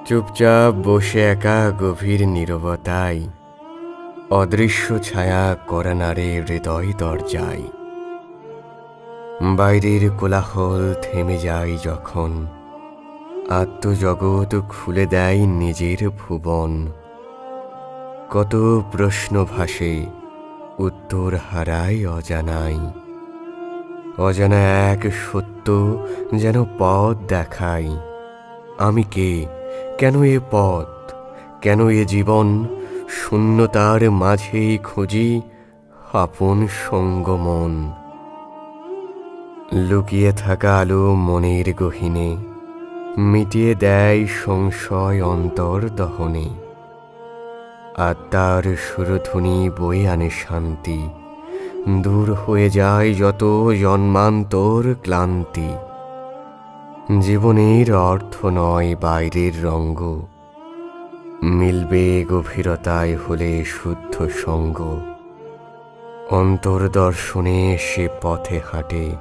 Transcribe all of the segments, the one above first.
চুপচাপ বসে একা গভীর নীরবতায় অদৃশ্য ছায়া করে নারে হৃদয় দরজায়। বাইরের কোলাহল থেমে যায় যখন, আত্মজগৎ খুলে দেয় নিজের ভুবন। কত প্রশ্ন ভাসে, উত্তর হারায় অজানায়। অজানা এক সত্য যেন পথ দেখায়। আমি কে? কেন এ পথ? কেন এ জীবন? শূন্যতার মাঝেই খুঁজি আপন সঙ্গমন। লুকিয়ে থাকা আলো মনের গহীনে মিটিয়ে দেয় সংশয় অন্তর দহনে। আত্মার সুরধ্বনি বয়ে আনে শান্তি, দূর হয়ে যায় যত জন্মান্তর ক্লান্তি। জীবনের অর্থ নয় বাইরের রঙ্গ, মিলবে গভীরতায় হলে শুদ্ধ সঙ্গ। অন্তর্দর্শনে সে পথে হাঁটে,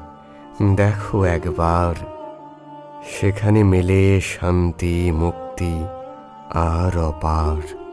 দেখো একবার, সেখানে মেলে শান্তি মুক্তি আর অপার।